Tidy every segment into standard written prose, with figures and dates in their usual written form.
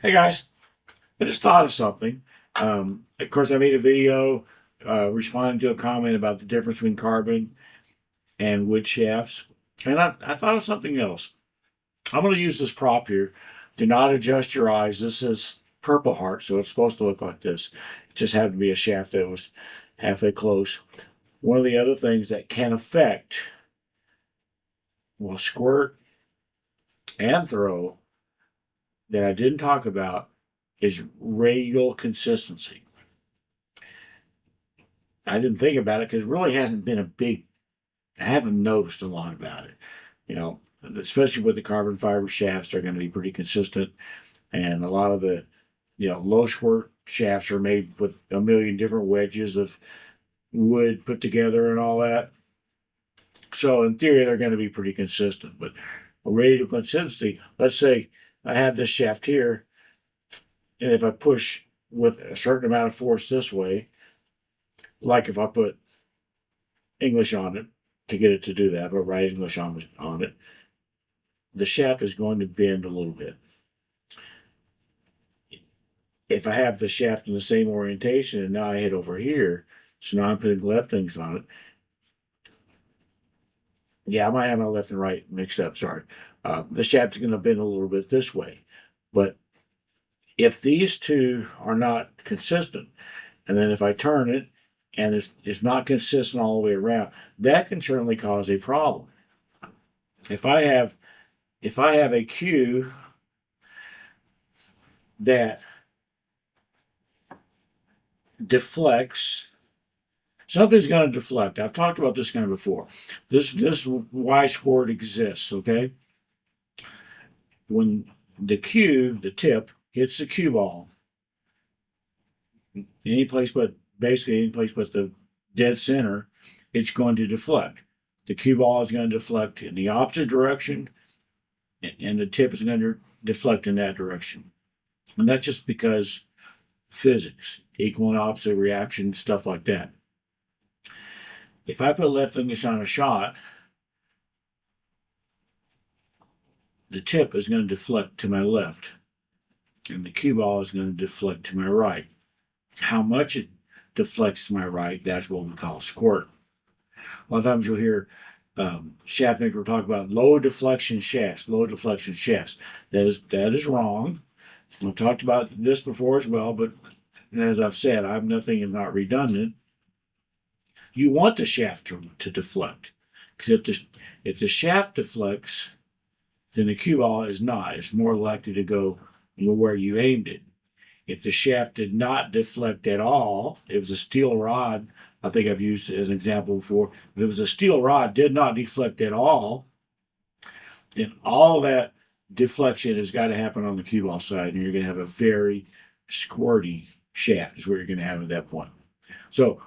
Hey guys, I just thought of something. Of course, I made a video responding to a comment about the difference between carbon and wood shafts, and I thought of something else. I'm going to use this prop here. Do not adjust your eyes. This is Purple Heart, so it's supposed to look like this. It just happened to be a shaft that was halfway close. One of the other things that can affect, well, squirt and throw that I didn't talk about is radial consistency. I didn't think about it because it really hasn't been a big, I haven't noticed a lot about it. You know, especially with the carbon fiber shafts, they're going to be pretty consistent. And a lot of the, low squirt shafts are made with a million different wedges of wood put together and all that. So in theory, they're going to be pretty consistent. But radial consistency, let's say I have this shaft here, and if I push with a certain amount of force this way, like if I put English on it to get it to do that, but write English on it, the shaft is going to bend a little bit. If I have the shaft in the same orientation and now I hit over here, so now I'm putting left things on it. Yeah, I might have my left and right mixed up, sorry. The shaft is going to bend a little bit this way. But if these two are not consistent, and then if I turn it and it's not consistent all the way around, that can certainly cause a problem. If I have a cue that deflects, something's going to deflect. I've talked about this kind of before. This why squirt exists. Okay, when the cue, the tip hits the cue ball, any place but the dead center, it's going to deflect. The cue ball is going to deflect in the opposite direction, and the tip is going to deflect in that direction. And that's just because physics, equal and opposite reaction, stuff like that. If I put left English on a shot, the tip is going to deflect to my left, and the cue ball is going to deflect to my right. How much it deflects to my right, that's what we call squirt. A lot of times you'll hear shaft makers talk about low deflection shafts. That is wrong. I've talked about this before as well, but as I've said, I'm nothing if not redundant. You want the shaft to deflect, because if the shaft deflects, then the cue ball is not. It's more likely to go where you aimed it. If the shaft did not deflect at all, it was a steel rod. I think I've used it as an example before. If it was a steel rod, did not deflect at all, then all that deflection has got to happen on the cue ball side, and you're going to have a very squirty shaft is what you're going to have at that point. So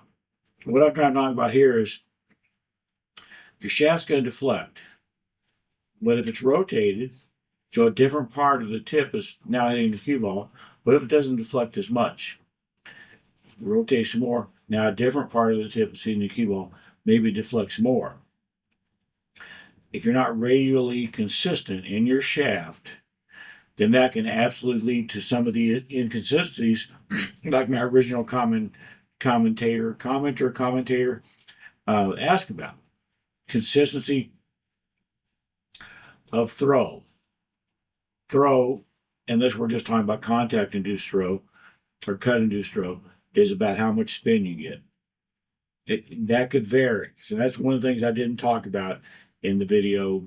what I'm trying to talk about here is your shaft's going to deflect, but if it's rotated, so a different part of the tip is now hitting the cue ball, but if it doesn't deflect as much, rotate some more, now a different part of the tip is hitting the cue ball, maybe deflects more. If you're not radially consistent in your shaft, then that can absolutely lead to some of the inconsistencies, like my original commentator asked about. Consistency of throw, and this we're just talking about contact-induced throw or cut-induced throw, is about how much spin you get. That could vary. So that's one of the things I didn't talk about in the video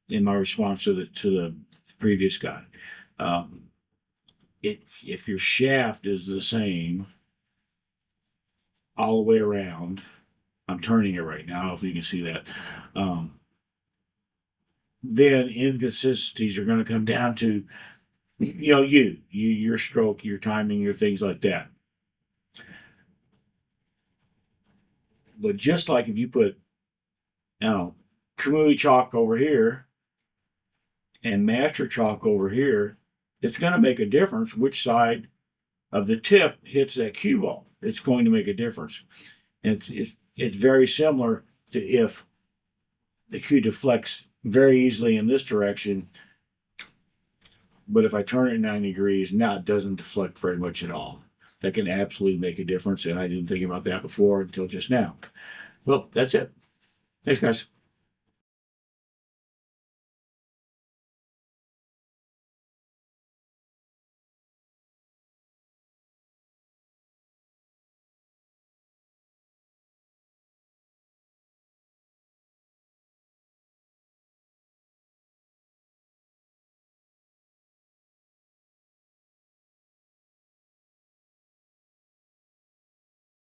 in my response to the previous guy. If your shaft is the same all the way around, I'm turning it right now, if you can see that, then inconsistencies are going to come down to your stroke, your timing, your things like that. But just like if you put Kamui chalk over here and master chalk over here, it's going to make a difference which side of the tip hits that cue ball. It's going to make a difference. And it's very similar to if the cue deflects very easily in this direction, But if I turn it 90 degrees, now it doesn't deflect very much at all. That can absolutely make a difference, and I didn't think about that before until just now. Well, that's it. Thanks, guys.